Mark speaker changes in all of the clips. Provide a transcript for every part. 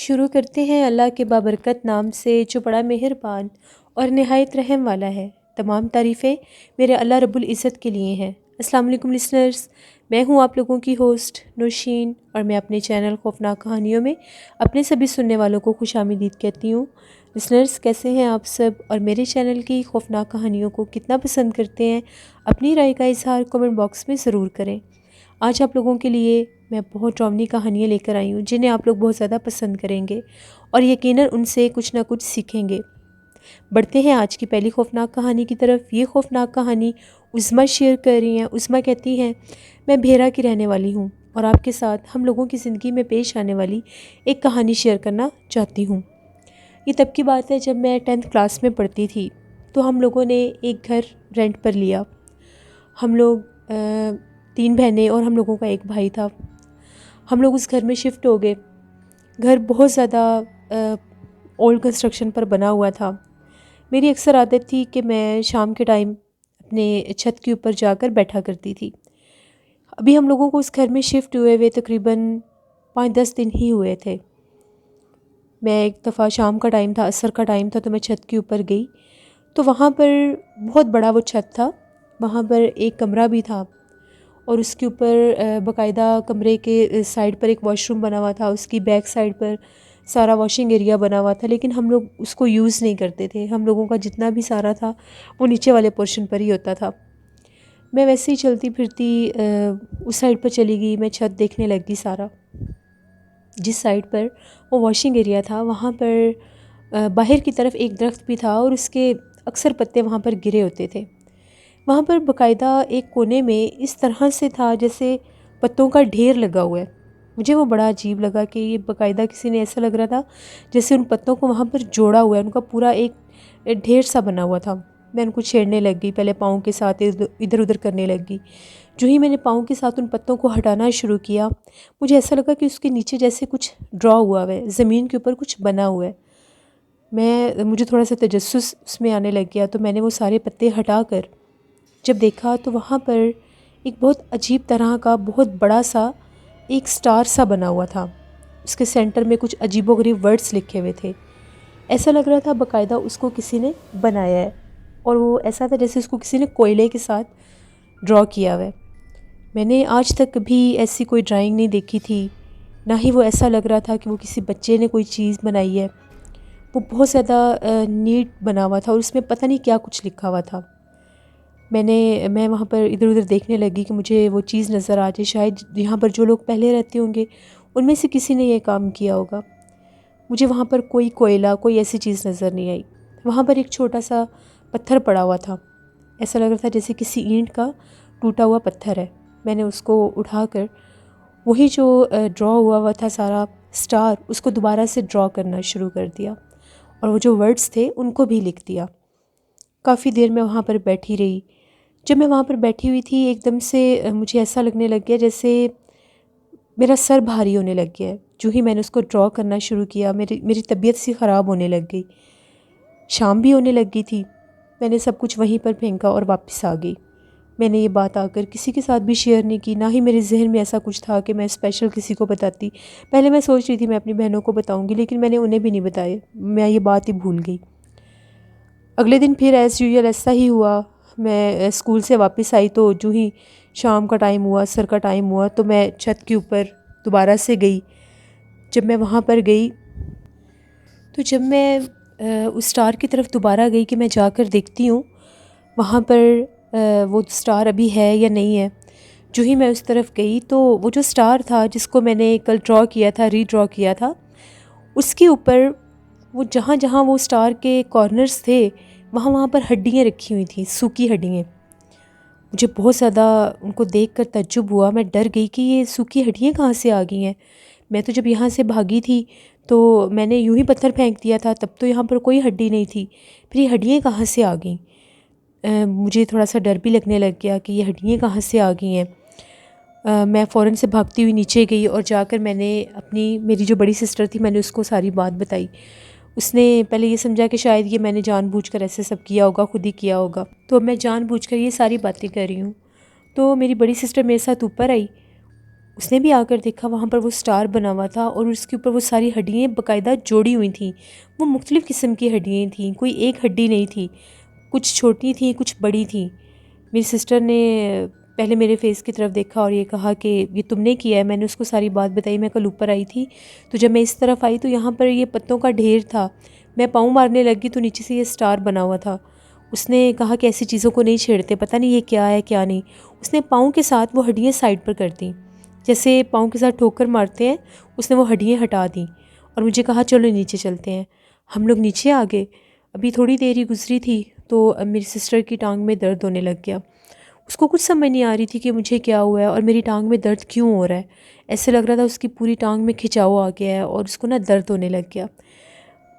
Speaker 1: شروع کرتے ہیں اللہ کے بابرکت نام سے جو بڑا مہربان اور نہایت رحم والا ہے۔ تمام تعریفیں میرے اللہ رب العزت کے لیے ہیں۔ السلام علیکم لسنرز، میں ہوں آپ لوگوں کی ہوسٹ نوشین، اور میں اپنے چینل خوفناک کہانیوں میں اپنے سبھی سننے والوں کو خوش آمدید کہتی ہوں۔ لسنرز، کیسے ہیں آپ سب، اور میرے چینل کی خوفناک کہانیوں کو کتنا پسند کرتے ہیں؟ اپنی رائے کا اظہار کمنٹ باکس میں ضرور کریں۔ آج آپ لوگوں کے لیے میں بہت ڈراؤنی کہانیاں لے کر آئی ہوں جنہیں آپ لوگ بہت زیادہ پسند کریں گے اور یقیناً ان سے کچھ نہ کچھ سیکھیں گے۔ بڑھتے ہیں آج کی پہلی خوفناک کہانی کی طرف۔ یہ خوفناک کہانی عظمیٰ شیئر کر رہی ہیں۔ عظمیٰ کہتی ہیں، میں بھیرا کی رہنے والی ہوں اور آپ کے ساتھ ہم لوگوں کی زندگی میں پیش آنے والی ایک کہانی شیئر کرنا چاہتی ہوں۔ یہ تب کی بات ہے جب میں 10th کلاس میں پڑھتی تھی، تو ہم لوگوں نے ایک گھر رینٹ پر لیا۔ ہم لوگ 3 بہنیں اور ہم لوگوں کا ایک بھائی تھا۔ ہم لوگ اس گھر میں شفٹ ہو گئے۔ گھر بہت زیادہ اولڈ کنسٹرکشن پر بنا ہوا تھا۔ میری اکثر عادت تھی کہ میں شام کے ٹائم اپنے چھت کے اوپر جا کر بیٹھا کرتی تھی۔ ابھی ہم لوگوں کو اس گھر میں شفٹ ہوئے تقریباً 5-10 دن ہی ہوئے تھے۔ میں ایک دفعہ شام کا ٹائم تھا، عصر کا ٹائم تھا، تو میں چھت کے اوپر گئی، تو وہاں پر بہت بڑا وہ چھت تھا۔ وہاں پر ایک کمرہ بھی تھا اور اس کے اوپر باقاعدہ کمرے کے سائڈ پر ایک واش روم بنا ہوا تھا، اس کی بیک سائڈ پر سارا واشنگ ایریا بنا ہوا تھا، لیکن ہم لوگ اس کو یوز نہیں کرتے تھے۔ ہم لوگوں کا جتنا بھی سارا تھا وہ نیچے والے پورشن پر ہی ہوتا تھا۔ میں ویسے ہی چلتی پھرتی اس سائڈ پر چلی گئی، میں چھت دیکھنے لگ گئی سارا۔ جس سائڈ پر وہ واشنگ ایریا تھا وہاں پر باہر کی طرف ایک درخت بھی تھا اور اس کے اکثر پتے وہاں پر گرے ہوتے تھے۔ وہاں پر باقاعدہ ایک کونے میں اس طرح سے تھا جیسے پتوں کا ڈھیر لگا ہوا ہے۔ مجھے وہ بڑا عجیب لگا کہ یہ باقاعدہ کسی نے ایسا لگ رہا تھا جیسے ان پتوں کو وہاں پر جوڑا ہوا ہے، ان کا پورا ایک ڈھیر سا بنا ہوا تھا۔ میں ان کو چھیڑنے لگ گئی، پہلے پاؤں کے ساتھ ادھر ادھر کرنے لگ گئی۔ جو ہی میں نے پاؤں کے ساتھ ان پتوں کو ہٹانا شروع کیا، مجھے ایسا لگا کہ اس کے نیچے جیسے کچھ ڈرا ہوا ہے، زمین کے اوپر کچھ بنا ہوا ہے۔ مجھے تھوڑا سا تجسس اس میں آنے لگ گیا، تو میں نے وہ سارے پتے ہٹا کر جب دیکھا تو وہاں پر ایک بہت عجیب طرح کا بہت بڑا سا ایک سٹار سا بنا ہوا تھا۔ اس کے سینٹر میں کچھ عجیب و غریب ورڈز لکھے ہوئے تھے۔ ایسا لگ رہا تھا باقاعدہ اس کو کسی نے بنایا ہے، اور وہ ایسا تھا جیسے اس کو کسی نے کوئلے کے ساتھ ڈرا کیا ہوا ہے۔ میں نے آج تک کبھی ایسی کوئی ڈرائنگ نہیں دیکھی تھی، نہ ہی وہ ایسا لگ رہا تھا کہ وہ کسی بچے نے کوئی چیز بنائی ہے۔ وہ بہت زیادہ نیٹ بنا ہوا تھا اور اس میں پتہ نہیں کیا کچھ لکھا ہوا تھا۔ میں وہاں پر ادھر ادھر دیکھنے لگی کہ مجھے وہ چیز نظر آ جائے، شاید یہاں پر جو لوگ پہلے رہتے ہوں گے ان میں سے کسی نے یہ کام کیا ہوگا۔ مجھے وہاں پر کوئی کوئلہ، کوئی ایسی چیز نظر نہیں آئی۔ وہاں پر ایک چھوٹا سا پتھر پڑا ہوا تھا، ایسا لگ رہا تھا جیسے کسی اینٹ کا ٹوٹا ہوا پتھر ہے۔ میں نے اس کو اٹھا کر وہی جو ڈرا ہوا تھا سارا سٹار، اس کو دوبارہ سے ڈرا کرنا شروع کر دیا، اور وہ جو ورڈز تھے ان کو بھی لکھ دیا۔ کافی دیر میں وہاں پر بیٹھی رہی۔ جب میں وہاں پر بیٹھی ہوئی تھی، ایک دم سے مجھے ایسا لگنے لگ گیا جیسے میرا سر بھاری ہونے لگ گیا ہے۔ جو ہی میں نے اس کو ڈرا کرنا شروع کیا، میری طبیعت سی خراب ہونے لگ گئی۔ شام بھی ہونے لگ گئی تھی۔ میں نے سب کچھ وہیں پر پھینکا اور واپس آ گئی۔ میں نے یہ بات آ کر کسی کے ساتھ بھی شیئر نہیں کی، نہ ہی میرے ذہن میں ایسا کچھ تھا کہ میں اسپیشل کسی کو بتاتی۔ پہلے میں سوچ رہی تھی میں اپنی بہنوں کو بتاؤں گی، لیکن میں نے انہیں بھی نہیں بتایا، میں یہ بات ہی بھول گئی۔ اگلے دن پھر ایز یوزول ایسا ہی ہوا۔ میں اسکول سے واپس آئی تو جو ہی شام کا ٹائم ہوا، عصر کا ٹائم ہوا، تو میں چھت کے اوپر دوبارہ سے گئی۔ جب میں وہاں پر گئی تو جب میں اس سٹار کی طرف دوبارہ گئی کہ میں جا کر دیکھتی ہوں وہاں پر وہ سٹار ابھی ہے یا نہیں ہے، جو ہی میں اس طرف گئی تو وہ جو سٹار تھا جس کو میں نے کل ڈرا کیا تھا، ری ڈرا کیا تھا، اس کے اوپر وہ جہاں جہاں وہ سٹار کے کارنرز تھے وہاں پر ہڈیاں رکھی ہوئی تھیں، سوکھی ہڈیاں۔ مجھے بہت زیادہ ان کو دیکھ کر تعجب ہوا، میں ڈر گئی کہ یہ سوکھی ہڈیاں کہاں سے آ گئی ہیں۔ میں تو جب یہاں سے بھاگی تھی تو میں نے یوں ہی پتھر پھینک دیا تھا، تب تو یہاں پر کوئی ہڈی نہیں تھی، پھر یہ ہڈیاں کہاں سے آ گئیں؟ مجھے تھوڑا سا ڈر بھی لگنے لگ گیا کہ یہ ہڈیاں کہاں سے آ گئی ہیں۔ میں فوراً سے بھاگتی ہوئی نیچے گئی اور جا کر میں نے میری جو بڑی سسٹر تھی، میں نے اس کو ساری بات بتائی۔ اس نے پہلے یہ سمجھا کہ شاید یہ میں نے جان بوجھ کر ایسے سب کیا ہوگا، خود ہی کیا ہوگا، تو میں جان بوجھ کر یہ ساری باتیں کر رہی ہوں۔ تو میری بڑی سسٹر میرے ساتھ اوپر آئی، اس نے بھی آ کر دیکھا وہاں پر وہ سٹار بنا ہوا تھا اور اس کے اوپر وہ ساری ہڈیاں باقاعدہ جوڑی ہوئی تھیں۔ وہ مختلف قسم کی ہڈیاں تھیں، کوئی ایک ہڈی نہیں تھی، کچھ چھوٹی تھیں کچھ بڑی تھیں۔ میری سسٹر نے پہلے میرے فیس کی طرف دیکھا اور یہ کہا کہ یہ تم نے کیا ہے۔ میں نے اس کو ساری بات بتائی، میں کل اوپر آئی تھی تو جب میں اس طرف آئی تو یہاں پر یہ پتوں کا ڈھیر تھا، میں پاؤں مارنے لگی تو نیچے سے یہ سٹار بنا ہوا تھا۔ اس نے کہا کہ ایسی چیزوں کو نہیں چھیڑتے، پتہ نہیں یہ کیا ہے کیا نہیں۔ اس نے پاؤں کے ساتھ وہ ہڈیاں سائڈ پر کر دیں، جیسے پاؤں کے ساتھ ٹھوکر مارتے ہیں، اس نے وہ ہڈیاں ہٹا دیں اور مجھے کہا چلو نیچے چلتے ہیں۔ ہم لوگ نیچے آ گئے، ابھی تھوڑی دیر ہی گزری تھی تو میری سسٹر کی ٹانگ میں درد ہونے لگ گیا۔ اس کو کچھ سمجھ نہیں آ رہی تھی کہ مجھے کیا ہوا ہے اور میری ٹانگ میں درد کیوں ہو رہا ہے۔ ایسے لگ رہا تھا اس کی پوری ٹانگ میں کھچاؤ آ گیا ہے اور اس کو نا درد ہونے لگ گیا۔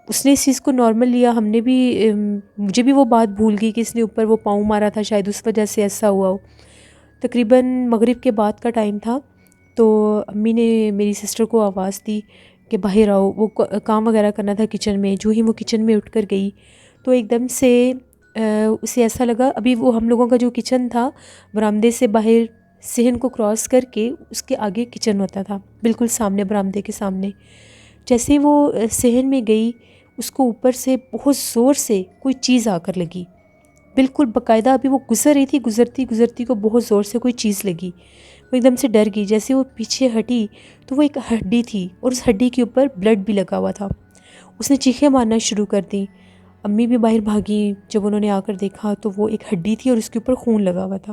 Speaker 1: اس نے اس چیز کو نارمل لیا، ہم نے بھی مجھے بھی وہ بات بھول گئی کہ اس نے اوپر وہ پاؤں مارا تھا، شاید اس وجہ سے ایسا ہوا ہو۔ تقریباً مغرب کے بعد کا ٹائم تھا تو امی نے میری سسٹر کو آواز دی کہ باہر آؤ، وہ کام وغیرہ کرنا تھا کچن میں۔ جو ہی وہ کچن میں اٹھ کر گئی تو ایک دم سے اسے ایسا لگا، ابھی وہ ہم لوگوں کا جو کچن تھا برآمدے سے باہر صحن کو کراس کر کے اس کے آگے کچن ہوتا تھا، بالکل سامنے برآمدے کے سامنے۔ جیسے وہ صحن میں گئی اس کو اوپر سے بہت زور سے کوئی چیز آ کر لگی، بالکل باقاعدہ ابھی وہ گزر رہی تھی، گزرتی کو بہت زور سے کوئی چیز لگی۔ وہ ایک دم سے ڈر گئی، جیسے وہ پیچھے ہٹی تو وہ ایک ہڈی تھی اور اس ہڈی کے اوپر بلڈ بھی لگا ہوا تھا۔ اس نے چیخیں مارنا شروع کر دیں، امی بھی باہر بھاگیں۔ جب انہوں نے آ کر دیکھا تو وہ ایک ہڈی تھی اور اس کے اوپر خون لگا ہوا تھا۔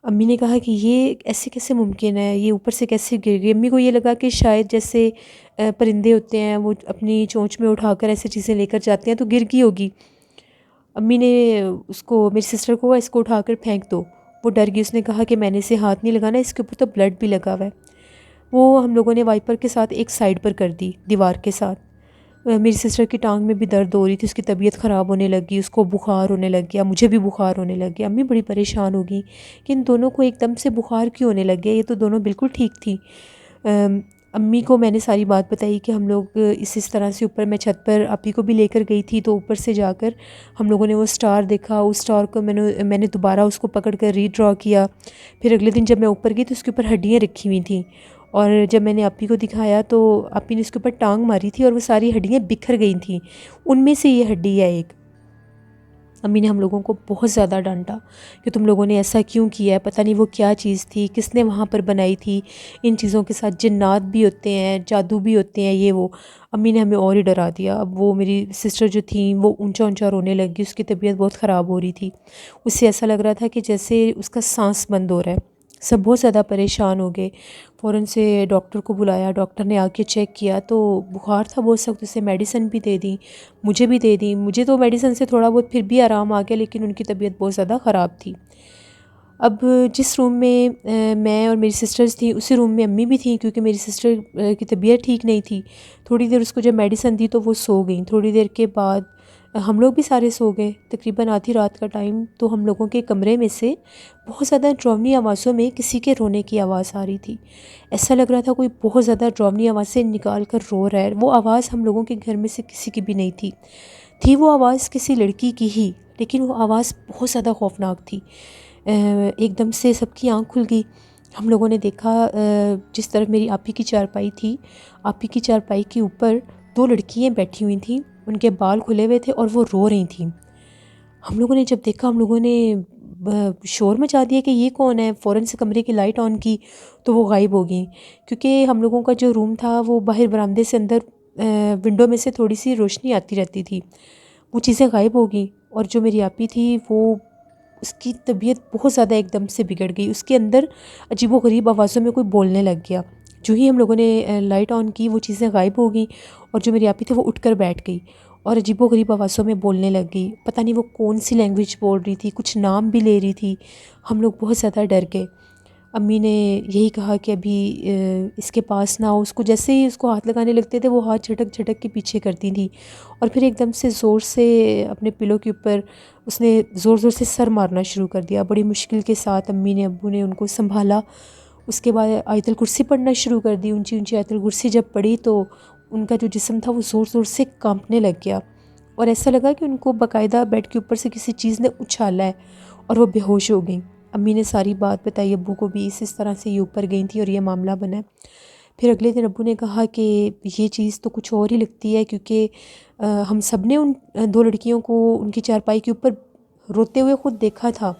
Speaker 1: امی نے کہا کہ یہ ایسے کیسے ممکن ہے، یہ اوپر سے کیسے گر گئی۔ امی کو یہ لگا کہ شاید جیسے پرندے ہوتے ہیں وہ اپنی چونچ میں اٹھا کر ایسے چیزیں لے کر جاتے ہیں تو گر گئی ہوگی۔ امی نے اس کو، میری سسٹر کو، اس کو اٹھا کر پھینک دو۔ وہ ڈر گئی، اس نے کہا کہ میں نے اسے ہاتھ نہیں لگانا، اس کے اوپر تو بلڈ بھی لگا ہوا ہے۔ وہ ہم لوگوں نے وائپر کے ساتھ ایک سائڈ پر کر دی، دیوار کے ساتھ۔ میری سسٹر کی ٹانگ میں بھی درد ہو رہی تھی، اس کی طبیعت خراب ہونے لگی، اس کو بخار ہونے لگ گیا، مجھے بھی بخار ہونے لگ گیا۔ امی بڑی پریشان ہو گئی کہ ان دونوں کو ایک دم سے بخار کیوں ہونے لگ گیا، یہ تو دونوں بالکل ٹھیک تھی۔ امی کو میں نے ساری بات بتائی کہ ہم لوگ اس طرح سے اوپر، میں چھت پر آپی کو بھی لے کر گئی تھی تو اوپر سے جا کر ہم لوگوں نے وہ سٹار دیکھا، اس سٹار کو میں نے دوبارہ اس کو پکڑ کر ری ڈرا کیا۔ پھر اگلے دن جب میں اوپر گئی تو اس کے اوپر ہڈیاں رکھی ہوئی تھیں اور جب میں نے آپی کو دکھایا تو آپی نے اس کے اوپر ٹانگ ماری تھی اور وہ ساری ہڈیاں بکھر گئی تھیں، ان میں سے یہ ہڈی ہے ایک۔ امی نے ہم لوگوں کو بہت زیادہ ڈانٹا کہ تم لوگوں نے ایسا کیوں کیا ہے، پتہ نہیں وہ کیا چیز تھی، کس نے وہاں پر بنائی تھی۔ ان چیزوں کے ساتھ جنات بھی ہوتے ہیں، جادو بھی ہوتے ہیں، یہ وہ۔ امی نے ہمیں اور ہی ڈرا دیا۔ اب وہ میری سسٹر جو تھیں وہ اونچا اونچا رونے لگ گئی، اس کی طبیعت بہت خراب ہو رہی تھی، اس سے ایسا لگ رہا تھا کہ جیسے اس کا سانس بند ہو رہا ہے۔ سب بہت زیادہ پریشان ہو گئے، فوراً سے ڈاکٹر کو بلایا، ڈاکٹر نے آ کے چیک کیا تو بخار تھا بہت سخت، اسے میڈیسن بھی دے دیں، مجھے بھی دے دیں۔ مجھے تو میڈیسن سے تھوڑا بہت پھر بھی آرام آ گیا، لیکن ان کی طبیعت بہت زیادہ خراب تھی۔ اب جس روم میں میں اور میری سسٹرز تھیں اسی روم میں امی بھی تھیں، کیونکہ میری سسٹر کی طبیعت ٹھیک نہیں تھی۔ تھوڑی دیر اس کو جب میڈیسن دی تو وہ سو گئیں، تھوڑی دیر کے بعد ہم لوگ بھی سارے سو گئے۔ تقریباً آدھی رات کا ٹائم تو ہم لوگوں کے کمرے میں سے بہت زیادہ ڈراؤنی آوازوں میں کسی کے رونے کی آواز آ رہی تھی۔ ایسا لگ رہا تھا کوئی بہت زیادہ ڈراؤنی آوازیں نکال کر رو رہا ہے۔ وہ آواز ہم لوگوں کے گھر میں سے کسی کی بھی نہیں تھی وہ آواز کسی لڑکی کی ہی، لیکن وہ آواز بہت زیادہ خوفناک تھی۔ ایک دم سے سب کی آنکھ کھل گئی، ہم لوگوں نے دیکھا جس طرف میری آپی کی چارپائی تھی، آپی کی چارپائی کے اوپر دو لڑکیاں بیٹھی ہوئی تھیں، ان کے بال کھلے ہوئے تھے اور وہ رو رہی تھیں۔ ہم لوگوں نے جب دیکھا ہم لوگوں نے شور مچا دیا کہ یہ کون ہے، فوراً سے کمرے کی لائٹ آن کی تو وہ غائب ہو گئیں، کیونکہ ہم لوگوں کا جو روم تھا وہ باہر برآمدے سے اندر ونڈو میں سے تھوڑی سی روشنی آتی رہتی تھی، وہ چیزیں غائب ہو گئیں۔ اور جو میری آپی تھی وہ، اس کی طبیعت بہت زیادہ ایک دم سے بگڑ گئی، اس کے اندر عجیب و غریب آوازوں میں کوئی بولنے لگ گیا۔ جو ہی ہم لوگوں نے لائٹ آن کی وہ چیزیں غائب ہو گئیں اور جو میری آپی تھی وہ اٹھ کر بیٹھ گئی اور عجیب و غریب آوازوں میں بولنے لگ گئی۔ پتہ نہیں وہ کون سی لینگویج بول رہی تھی، کچھ نام بھی لے رہی تھی۔ ہم لوگ بہت زیادہ ڈر گئے۔ امی نے یہی کہا کہ ابھی اس کے پاس نہ ہو، اس کو جیسے ہی اس کو ہاتھ لگانے لگتے تھے وہ ہاتھ جھٹک جھٹک کے پیچھے کرتی تھیں اور پھر ایک دم سے زور سے اپنے پلو کے اوپر اس نے زور زور سے سر مارنا شروع کر دیا۔ بڑی مشکل کے ساتھ امی نے، ابو نے ان کو سنبھالا۔ اس کے بعد آیت الکرسی پڑھنا شروع کر دی، اونچی اونچی آیت الکرسی جب پڑھی تو ان کا جو جسم تھا وہ زور زور سے کانپنے لگ گیا اور ایسا لگا کہ ان کو باقاعدہ بیڈ کے اوپر سے کسی چیز نے اچھالا ہے اور وہ بے ہوش ہو گئیں۔ امی نے ساری بات بتائی ابو کو بھی، اس طرح سے یہ اوپر گئی تھیں اور یہ معاملہ بنا ہے۔ پھر اگلے دن ابو نے کہا کہ یہ چیز تو کچھ اور ہی لگتی ہے، کیونکہ ہم سب نے ان دو لڑکیوں کو ان کی چارپائی کے اوپر روتے ہوئے خود دیکھا تھا،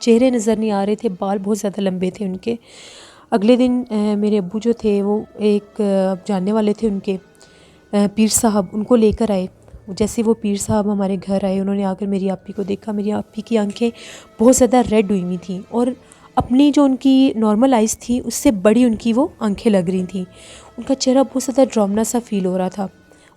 Speaker 1: چہرے نظر نہیں آ رہے تھے، بال بہت زیادہ لمبے تھے ان کے۔ اگلے دن میرے ابو جو تھے وہ ایک جاننے والے تھے ان کے پیر صاحب، ان کو لے کر آئے۔ جیسے وہ پیر صاحب ہمارے گھر آئے، انہوں نے آ کر میری آپی کو دیکھا، میری آپی کی آنکھیں بہت زیادہ ریڈ ہوئی ہوئی تھیں، اور اپنی جو ان کی نارمل آئز تھی اس سے بڑی ان کی وہ آنکھیں لگ رہی تھیں۔ ان کا چہرہ بہت زیادہ ڈراؤنا سا فیل ہو رہا تھا،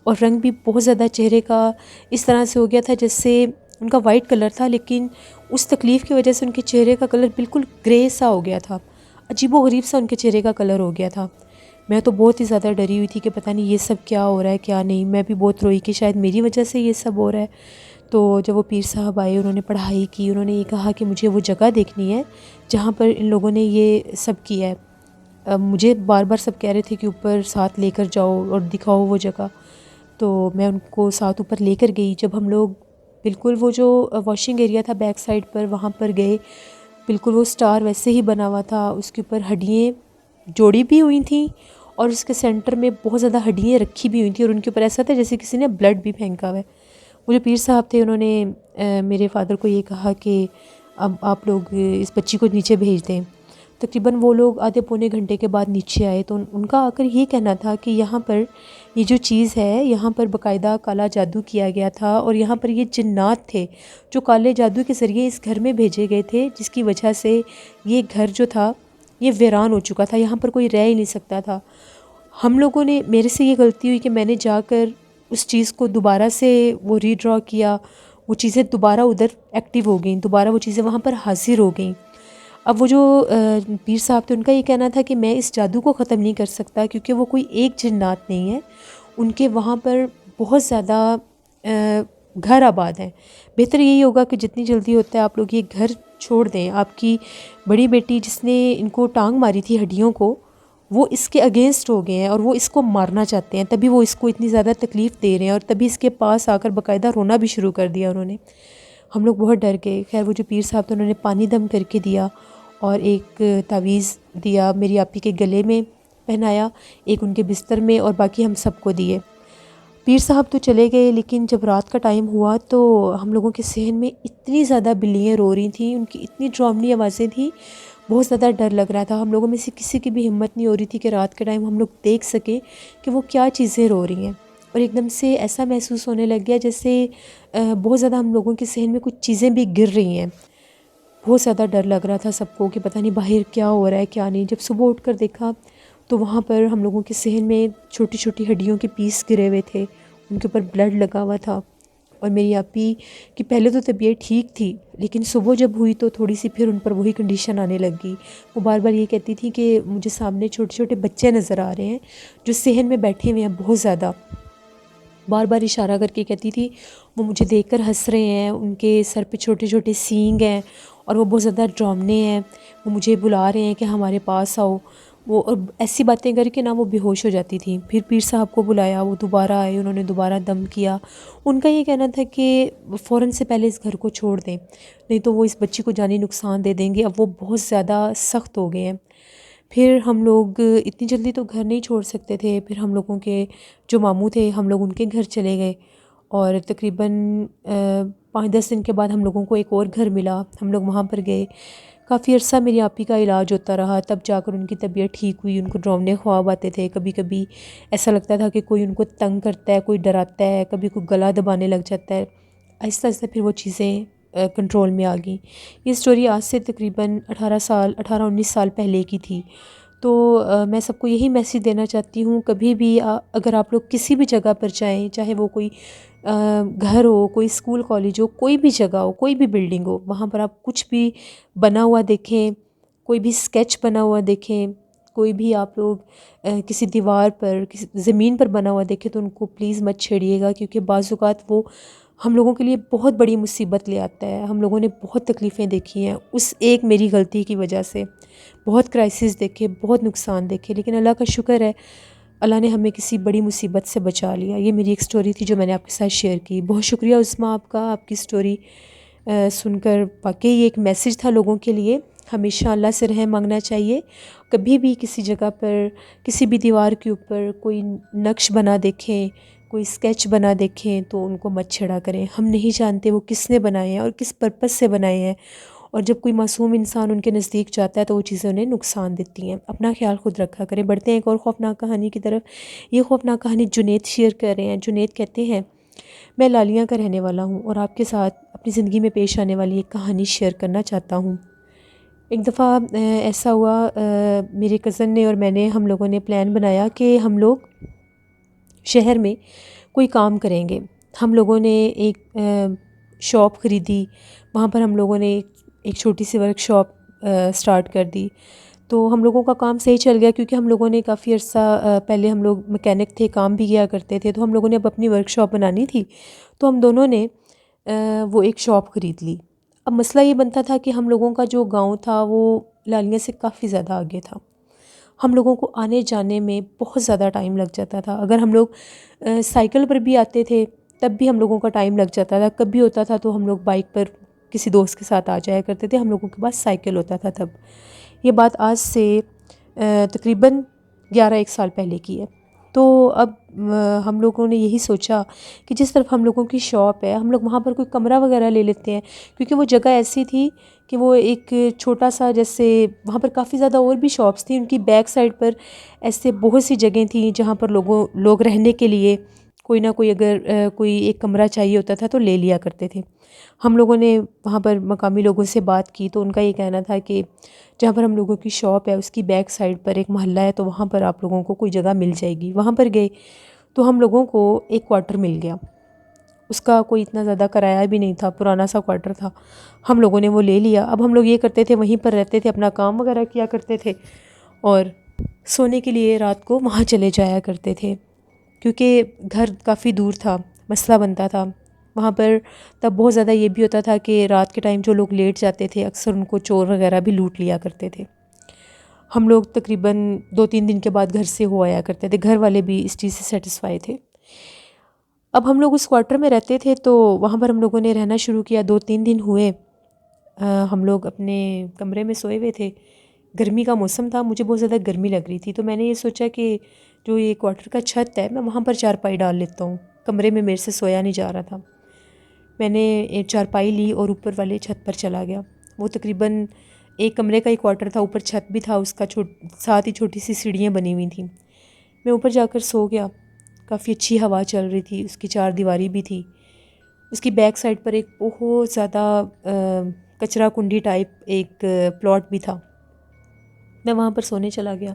Speaker 1: اور رنگ بھی بہت زیادہ چہرے کا اس طرح سے ہو گیا تھا جیسے ان کا وائٹ کلر تھا، لیکن اس تکلیف کی وجہ سے ان کے چہرے کا کلر بالکل گرے سا ہو گیا تھا، عجیب و غریب سا ان کے چہرے کا کلر ہو گیا تھا۔ میں تو بہت ہی زیادہ ڈری ہوئی تھی کہ پتہ نہیں یہ سب کیا ہو رہا ہے کیا نہیں، میں بھی بہت روئی کہ شاید میری وجہ سے یہ سب ہو رہا ہے۔ تو جب وہ پیر صاحب آئے، انہوں نے پڑھائی کی، انہوں نے یہ کہا کہ مجھے وہ جگہ دیکھنی ہے جہاں پر ان لوگوں نے یہ سب کیا ہے۔ مجھے بار بار سب کہہ رہے تھے کہ اوپر ساتھ لے کر جاؤ اور دکھاؤ وہ جگہ، تو میں ان کو ساتھ اوپر لے کر گئی۔ جب ہم لوگ بالکل وہ جو واشنگ ایریا تھا بیک سائڈ پر، وہاں پر گئے، بالکل وہ سٹار ویسے ہی بنا ہوا تھا، اس کے اوپر ہڈیاں جوڑی بھی ہوئی تھیں، اور اس کے سینٹر میں بہت زیادہ ہڈیاں رکھی بھی ہوئی تھیں، اور ان کے اوپر ایسا تھا جیسے کسی نے بلڈ بھی پھینکا ہوا ہے۔ وہ جو پیر صاحب تھے انہوں نے میرے فادر کو یہ کہا کہ اب آپ لوگ اس بچی کو نیچے بھیج دیں۔ تقریباً وہ لوگ آدھے پونے گھنٹے کے بعد نیچے آئے، تو ان کا آ کر یہ کہنا تھا کہ یہاں پر یہ جو چیز ہے، یہاں پر باقاعدہ کالا جادو کیا گیا تھا، اور یہاں پر یہ جنات تھے جو کالے جادو کے ذریعے اس گھر میں بھیجے گئے تھے، جس کی وجہ سے یہ گھر جو تھا یہ ویران ہو چکا تھا، یہاں پر کوئی رہ ہی نہیں سکتا تھا۔ ہم لوگوں نے، میرے سے یہ غلطی ہوئی کہ میں نے جا کر اس چیز کو دوبارہ سے وہ ری ڈرا کیا، وہ چیزیں دوبارہ ادھر ایکٹیو ہو گئیں، دوبارہ وہ چیزیں وہاں پر حاضر ہو گئیں۔ اب وہ جو پیر صاحب تھے ان کا یہ کہنا تھا کہ میں اس جادو کو ختم نہیں کر سکتا، کیونکہ وہ کوئی ایک جنات نہیں ہے، ان کے وہاں پر بہت زیادہ گھر آباد ہیں۔ بہتر یہی ہوگا کہ جتنی جلدی ہوتا ہے آپ لوگ یہ گھر چھوڑ دیں۔ آپ کی بڑی بیٹی جس نے ان کو ٹانگ ماری تھی ہڈیوں کو، وہ اس کے اگینسٹ ہو گئے ہیں اور وہ اس کو مارنا چاہتے ہیں، تبھی وہ اس کو اتنی زیادہ تکلیف دے رہے ہیں، اور تبھی اس کے پاس آ کر باقاعدہ رونا بھی شروع کر دیا انہوں نے۔ ہم لوگ بہت ڈر گئے۔ خیر وہ جو پیر صاحب تھے انہوں نے پانی دم کر کے دیا، اور ایک تعویذ دیا، میری آپی کے گلے میں پہنایا، ایک ان کے بستر میں، اور باقی ہم سب کو دیے۔ پیر صاحب تو چلے گئے، لیکن جب رات کا ٹائم ہوا تو ہم لوگوں کے صحن میں اتنی زیادہ بلیاں رو رہی تھیں، ان کی اتنی ڈراؤنی آوازیں تھیں، بہت زیادہ ڈر لگ رہا تھا۔ ہم لوگوں میں سے کسی کی بھی ہمت نہیں ہو رہی تھی کہ رات کے ٹائم ہم لوگ دیکھ سکیں کہ وہ کیا چیزیں رو رہی ہیں، اور ایک دم سے ایسا محسوس ہونے لگ گیا جیسے بہت زیادہ ہم لوگوں کے صحن میں کچھ چیزیں بھی گر رہی ہیں۔ بہت زیادہ ڈر لگ رہا تھا سب کو کہ پتہ نہیں باہر کیا ہو رہا ہے کیا نہیں۔ جب صبح اٹھ کر دیکھا تو وہاں پر ہم لوگوں کے صحن میں چھوٹی چھوٹی ہڈیوں کے پیس گرے ہوئے تھے، ان کے اوپر بلڈ لگا ہوا تھا، اور میری آپی کی پہلے تو طبیعت ٹھیک تھی، لیکن صبح جب ہوئی تو تھوڑی سی پھر ان پر وہی کنڈیشن آنے لگ گئی۔ وہ بار بار یہ کہتی تھی کہ مجھے سامنے چھوٹے چھوٹے بچے نظر آ رہے ہیں جو صحن میں بیٹھے ہوئے ہیں، بہت زیادہ بار بار اشارہ کر کے کہتی تھی وہ مجھے دیکھ کر ہنس رہے ہیں، ان کے سر پہ چھوٹے چھوٹے سینگ ہیں، اور وہ بہت زیادہ ڈراؤنے ہیں، وہ مجھے بلا رہے ہیں کہ ہمارے پاس آؤ۔ وہ اور ایسی باتیں کر کے نا وہ بے ہوش ہو جاتی تھیں۔ پھر پیر صاحب کو بلایا، وہ دوبارہ آئے، انہوں نے دوبارہ دم کیا۔ ان کا یہ کہنا تھا کہ فوراً سے پہلے اس گھر کو چھوڑ دیں، نہیں تو وہ اس بچی کو جانی نقصان دے دیں گے۔ اب وہ بہت زیادہ سخت ہو گئے ہیں۔ پھر ہم لوگ اتنی جلدی تو گھر نہیں چھوڑ سکتے تھے، پھر ہم لوگوں کے جو ماموں تھے ہم لوگ ان کے گھر چلے گئے، اور تقریباً 5-10 دن کے بعد ہم لوگوں کو ایک اور گھر ملا، ہم لوگ وہاں پر گئے۔ کافی عرصہ میری آپی کا علاج ہوتا رہا، تب جا کر ان کی طبیعت ٹھیک ہوئی۔ ان کو ڈراؤنے خواب آتے تھے، کبھی کبھی ایسا لگتا تھا کہ کوئی ان کو تنگ کرتا ہے، کوئی ڈراتا ہے، کبھی کوئی گلا دبانے لگ جاتا ہے۔ آہستہ آہستہ پھر وہ چیزیں کنٹرول میں آ گئیں۔ یہ سٹوری آج سے تقریباً 18-19 سال پہلے کی تھی۔ تو میں سب کو یہی میسیج دینا چاہتی ہوں، کبھی بھی اگر آپ لوگ کسی بھی جگہ پر جائیں، چاہے وہ کوئی گھر ہو، کوئی اسکول کالج ہو، کوئی بھی جگہ ہو، کوئی بھی بلڈنگ ہو، وہاں پر آپ کچھ بھی بنا ہوا دیکھیں، کوئی بھی اسکیچ بنا ہوا دیکھیں، کوئی بھی آپ لوگ کسی دیوار پر، کسی زمین پر بنا ہوا دیکھیں، تو ان کو پلیز مت چھیڑیے گا، کیونکہ بعض اوقات وہ ہم لوگوں کے لیے بہت بڑی مصیبت لے آتا ہے۔ ہم لوگوں نے بہت تکلیفیں دیکھی ہیں اس ایک میری غلطی کی وجہ سے، بہت کرائسس دیکھے، بہت نقصان دیکھے، لیکن اللہ کا شکر ہے اللہ نے ہمیں کسی بڑی مصیبت سے بچا لیا۔ یہ میری ایک سٹوری تھی جو میں نے آپ کے ساتھ شیئر کی۔ بہت شکریہ عظمیٰ آپ کا، آپ کی سٹوری سن کر واقعی یہ ایک میسیج تھا لوگوں کے لیے. ہمیشہ اللہ سے رحم مانگنا چاہیے. کبھی بھی کسی جگہ پر کسی بھی دیوار کے اوپر کوئی نقش بنا دیکھیں، کوئی اسکیچ بنا دیکھیں تو ان کو مت چھیڑا کریں. ہم نہیں جانتے وہ کس نے بنائے ہیں اور کس پرپس سے بنائے ہیں، اور جب کوئی معصوم انسان ان کے نزدیک جاتا ہے تو وہ چیزیں انہیں نقصان دیتی ہیں. اپنا خیال خود رکھا کریں. بڑھتے ہیں ایک اور خوفناک کہانی کی طرف. یہ خوفناک کہانی جنید شیئر کر رہے ہیں. جنید کہتے ہیں، میں لالیاں کا رہنے والا ہوں اور آپ کے ساتھ اپنی زندگی میں پیش آنے والی ایک کہانی شیئر کرنا چاہتا ہوں. ایک دفعہ ایسا ہوا، میرے کزن نے اور میں نے، ہم لوگوں نے پلان بنایا کہ ہم لوگ شہر میں کوئی کام کریں گے. ہم لوگوں نے ایک شاپ خریدی. وہاں پر ہم لوگوں نے ایک چھوٹی سی ورک شاپ سٹارٹ کر دی. تو ہم لوگوں کا کام صحیح چل گیا کیونکہ ہم لوگوں نے کافی عرصہ پہلے ہم لوگ مکینک تھے، کام بھی کیا کرتے تھے. تو ہم لوگوں نے اب اپنی ورک شاپ بنانی تھی، تو ہم دونوں نے وہ ایک شاپ خرید لی. اب مسئلہ یہ بنتا تھا کہ ہم لوگوں کا جو گاؤں تھا وہ لالیاں سے کافی زیادہ آگے تھا. ہم لوگوں کو آنے جانے میں بہت زیادہ ٹائم لگ جاتا تھا. اگر ہم لوگ سائیکل پر بھی آتے تھے تب بھی ہم لوگوں کا ٹائم لگ جاتا تھا. کبھی ہوتا تھا تو ہم لوگ بائک پر کسی دوست کے ساتھ آ جایا کرتے تھے. ہم لوگوں کے پاس سائیکل ہوتا تھا تب. یہ بات آج سے تقریباً 11 سال پہلے کی ہے. تو اب ہم لوگوں نے یہی سوچا کہ جس طرف ہم لوگوں کی شاپ ہے ہم لوگ وہاں پر کوئی کمرہ وغیرہ لے لیتے ہیں، کیونکہ وہ جگہ ایسی تھی کہ وہ ایک چھوٹا سا، جیسے وہاں پر کافی زیادہ اور بھی شاپس تھیں، ان کی بیک سائڈ پر ایسے بہت سی جگہیں تھیں جہاں پر لوگ رہنے کے لیے کوئی نہ کوئی، اگر کوئی ایک کمرہ چاہیے ہوتا تھا تو لے لیا کرتے تھے. ہم لوگوں نے وہاں پر مقامی لوگوں سے بات کی تو ان کا یہ کہنا تھا کہ جہاں پر ہم لوگوں کی شاپ ہے اس کی بیک سائڈ پر ایک محلہ ہے، تو وہاں پر آپ لوگوں کو کوئی جگہ مل جائے گی. وہاں پر گئے تو ہم لوگوں کو ایک کوارٹر مل گیا. اس کا کوئی اتنا زیادہ کرایہ بھی نہیں تھا، پرانا سا کوارٹر تھا. ہم لوگوں نے وہ لے لیا. اب ہم لوگ یہ کرتے تھے وہیں پر رہتے تھے، اپنا کام وغیرہ کیا کرتے تھے اور سونے کے لیے رات کو وہاں چلے جایا کرتے تھے، کیونکہ گھر کافی دور تھا. مسئلہ بنتا تھا وہاں پر. تب بہت زیادہ یہ بھی ہوتا تھا کہ رات کے ٹائم جو لوگ لیٹ جاتے تھے اکثر ان کو چور وغیرہ بھی لوٹ لیا کرتے تھے. ہم لوگ تقریباً 2-3 دن کے بعد گھر سے ہو آیا کرتے تھے. گھر والے بھی اس چیز سے سیٹسفائی تھے. اب ہم لوگ اس کوارٹر میں رہتے تھے تو وہاں پر ہم لوگوں نے رہنا شروع کیا. 2-3 دن ہوئے ہم لوگ اپنے کمرے میں سوئے ہوئے تھے. گرمی کا موسم تھا، مجھے بہت زیادہ گرمی لگ رہی تھی. تو میں نے یہ سوچا کہ جو یہ کوارٹر کا چھت ہے میں وہاں پر چارپائی ڈال لیتا ہوں. کمرے میں میرے سے سویا نہیں جا رہا تھا. میں نے ایک چارپائی لی اور اوپر والے چھت پر چلا گیا. وہ تقریباً ایک کمرے کا ہی کوارٹر تھا، اوپر چھت بھی تھا اس کا، ساتھ ہی چھوٹی سی سیڑھیاں بنی ہوئی تھیں. میں اوپر جا کر سو گیا. کافی اچھی ہوا چل رہی تھی. اس کی 4 دیواری بھی تھی. اس کی بیک سائڈ پر ایک بہت زیادہ کچرا کنڈی ٹائپ ایک پلاٹ بھی تھا. میں وہاں پر سونے چلا گیا.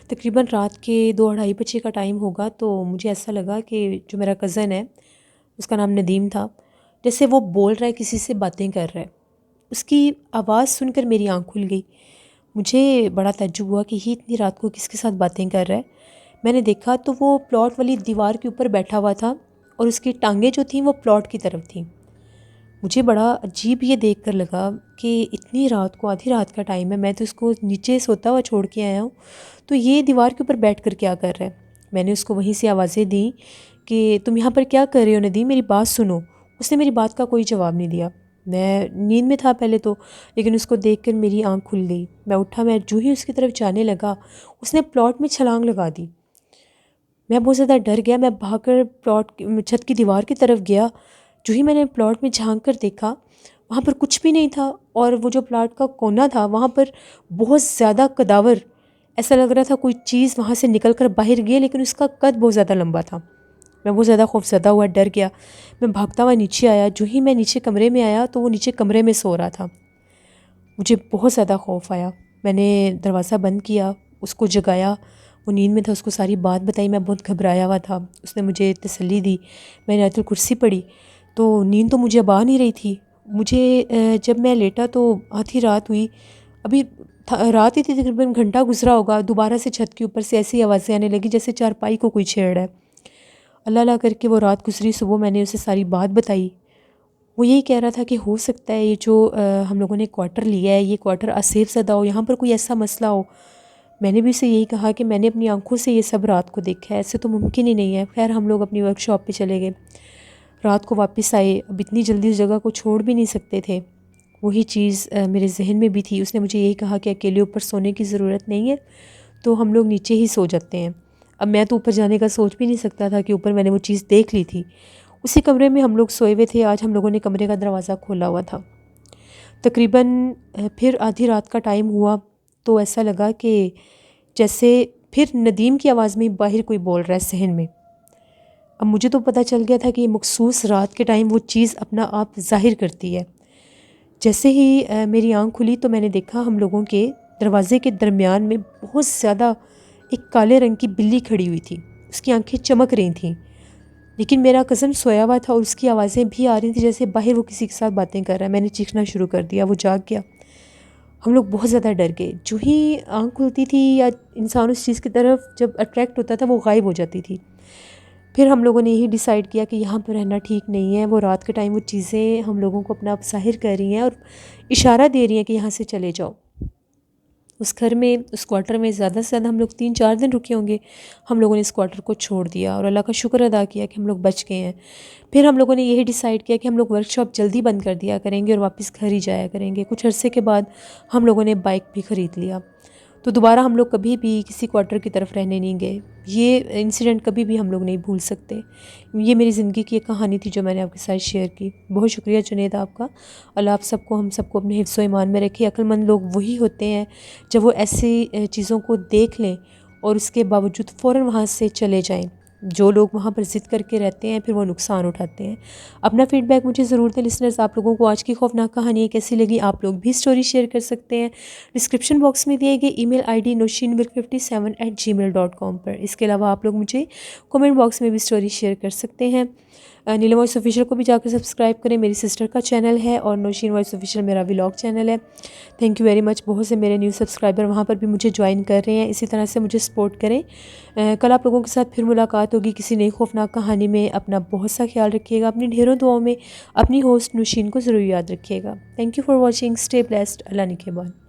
Speaker 1: تقریباً رات کے 2-2:30 بجے کا ٹائم ہوگا. تو مجھے ایسا لگا کہ جو میرا کزن ہے، اس کا نام ندیم تھا، جیسے وہ بول رہا ہے، کسی سے باتیں کر رہا ہے. اس کی آواز سن کر میری آنکھ کھل گئی. مجھے بڑا تعجب ہوا کہ یہ اتنی رات کو کس کے ساتھ باتیں کر رہا ہے. میں نے دیکھا تو وہ پلاٹ والی دیوار کے اوپر بیٹھا ہوا تھا اور اس کی ٹانگیں جو تھیں وہ پلاٹ کی طرف تھیں. مجھے بڑا عجیب یہ دیکھ کر لگا کہ اتنی رات کو، آدھی رات کا ٹائم ہے، میں تو اس کو نیچے سوتا ہوا چھوڑ کے آیا ہوں، تو یہ دیوار کے اوپر بیٹھ کر کیا کر رہا ہے. میں نے اس کو وہیں سے آوازیں دیں کہ تم یہاں پر کیا کر رہے ہو ندیم، میری بات سنو. اس نے میری بات کا کوئی جواب نہیں دیا. میں نیند میں تھا پہلے تو، لیکن اس کو دیکھ کر میری آنکھ کھل گئی. میں اٹھا. میں جو ہی اس کی طرف جانے لگا اس نے پلاٹ میں چھلانگ لگا دی. میں بہت زیادہ ڈر گیا. میں بھاگ کر چھت کی دیوار کی طرف گیا. جو ہی میں نے پلاٹ میں جھانک کر دیکھا وہاں پر کچھ بھی نہیں تھا، اور وہ جو پلاٹ کا کونا تھا وہاں پر بہت زیادہ کداور. ایسا لگ رہا تھا کوئی چیز وہاں سے نکل کر باہر گئی، لیکن اس کا قد بہت زیادہ لمبا تھا. میں بہت زیادہ خوفزدہ ہوا، ڈر گیا. میں بھاگتا ہوا نیچے آیا. جو ہی میں نیچے کمرے میں آیا تو وہ نیچے کمرے میں سو رہا تھا. مجھے بہت زیادہ خوف آیا. میں نے دروازہ بند کیا، اس کو جگایا. وہ نیند میں تھا، اس کو ساری بات بتائی. میں بہت گھبرایا ہوا تھا. اس نے مجھے تسلی دی. میں نے آیت الکرسی پڑھی تو نیند تو مجھے اب آ نہیں رہی تھی. مجھے جب میں لیٹا تو آدھی رات ہوئی. ابھی رات ہی تھی، تقریباً گھنٹہ گزرا ہوگا. دوبارہ سے چھت کے اوپر سے ایسی آوازیں آنے لگی جیسے چارپائی کو کوئی چھیڑ ہے. اللہ اللہ کر کے وہ رات گزری. صبح میں نے اسے ساری بات بتائی. وہ یہی کہہ رہا تھا کہ ہو سکتا ہے یہ جو ہم لوگوں نے کوارٹر لیا ہے یہ کوارٹر آصف زدہ ہو، یہاں پر کوئی ایسا مسئلہ ہو. میں نے بھی اسے یہی کہا کہ میں نے اپنی آنکھوں سے یہ سب رات کو دیکھا ہے، ایسے تو ممکن ہی نہیں ہے. خیر ہم لوگ اپنی ورک شاپ پہ چلے گئے. رات کو واپس آئے، اب اتنی جلدی اس جگہ کو چھوڑ بھی نہیں سکتے تھے۔ وہی چیز میرے ذہن میں بھی تھی۔ اس نے مجھے یہی کہا کہ اکیلے اوپر سونے کی ضرورت نہیں ہے، تو ہم لوگ نیچے ہی سو جاتے ہیں۔ اب میں تو اوپر جانے کا سوچ بھی نہیں سکتا تھا کہ اوپر میں نے وہ چیز دیکھ لی تھی۔ اسی کمرے میں ہم لوگ سوئے ہوئے تھے۔ آج ہم لوگوں نے کمرے کا دروازہ کھولا ہوا تھا۔ تقریباً پھر آدھی رات کا ٹائم ہوا تو ایسا لگا کہ جیسے پھر ندیم کی آواز میں باہر کوئی بول رہا ہے صحن میں۔ اب مجھے تو پتہ چل گیا تھا کہ یہ مخصوص رات کے ٹائم وہ چیز اپنا آپ ظاہر کرتی ہے۔ جیسے ہی میری آنکھ کھلی تو میں نے دیکھا ہم لوگوں کے دروازے کے درمیان میں بہت زیادہ ایک کالے رنگ کی بلی کھڑی ہوئی تھی۔ اس کی آنکھیں چمک رہی تھیں، لیکن میرا کزن سویا ہوا تھا اور اس کی آوازیں بھی آ رہی تھیں جیسے باہر وہ کسی کے ساتھ باتیں کر رہا ہے۔ میں نے چیخنا شروع کر دیا، وہ جاگ گیا۔ ہم لوگ بہت زیادہ ڈر گئے۔ جو ہی آنکھ کھلتی تھی یا انسان اس چیز کی طرف جب اٹریکٹ ہوتا تھا وہ غائب ہو جاتی تھی۔ پھر ہم لوگوں نے یہی ڈیسائیڈ کیا کہ یہاں پہ رہنا ٹھیک نہیں ہے۔ وہ رات کے ٹائم وہ چیزیں ہم لوگوں کو اپنا آپ ظاہر کر رہی ہیں اور اشارہ دے رہی ہیں کہ یہاں سے چلے جاؤ۔ اس گھر میں، اس کوارٹر میں زیادہ سے زیادہ ہم لوگ 3-4 دن رکے ہوں گے۔ ہم لوگوں نے اس کوارٹر کو چھوڑ دیا اور اللہ کا شکر ادا کیا کہ ہم لوگ بچ گئے ہیں۔ پھر ہم لوگوں نے یہی ڈیسائیڈ کیا کہ ہم لوگ ورک شاپ جلدی بند کر دیا کریں گے اور واپس گھر ہی جایا کریں گے۔ کچھ عرصے کے بعد ہم لوگوں نے بائک بھی خرید لیا، تو دوبارہ ہم لوگ کبھی بھی کسی کوارٹر کی طرف رہنے نہیں گئے۔ یہ انسیڈنٹ کبھی بھی ہم لوگ نہیں بھول سکتے۔ یہ میری زندگی کی ایک کہانی تھی جو میں نے آپ کے ساتھ شیئر کی۔ بہت شکریہ جنید آپ کا۔ اللہ آپ سب کو، ہم سب کو اپنے حفظ و ایمان میں رکھے۔ عقل مند لوگ وہی ہوتے ہیں جب وہ ایسی چیزوں کو دیکھ لیں اور اس کے باوجود فوراً وہاں سے چلے جائیں۔ جو لوگ وہاں پر ضد کر کے رہتے ہیں پھر وہ نقصان اٹھاتے ہیں۔ اپنا فیڈ بیک مجھے ضرور دیں لسنرز۔ آپ لوگوں کو آج کی خوفناک کہانی کیسی لگی؟ آپ لوگ بھی اسٹوری شیئر کر سکتے ہیں ڈسکرپشن باکس میں دیے گئے ای میل آئی ڈی noshinmilk57@gmail.com پر۔ اس کے علاوہ آپ لوگ مجھے کومنٹ باکس میں بھی اسٹوری شیئر کر سکتے ہیں۔ نیلم وائس آفیشیل کو بھی جا کر سبسکرائب کریں، میری سسٹر کا چینل ہے، اور نوشین وائس آفیشیل میرا ولاگ چینل ہے۔ Thank you very much. بہت سے میرے نیو سبسکرائبر وہاں پر بھی مجھے جوائن کر رہے ہیں۔ اسی طرح سے مجھے سپورٹ کریں۔ کل آپ لوگوں کے ساتھ پھر ملاقات ہوگی کسی نئی خوفناک کہانی میں۔ اپنا بہت سا خیال رکھیے گا، اپنی ڈھیروں دعاؤں میں اپنی ہوسٹ نوشین کو ضرور یاد رکھیے گا۔ Thank you for watching, stay blessed, اللہ نگہبان۔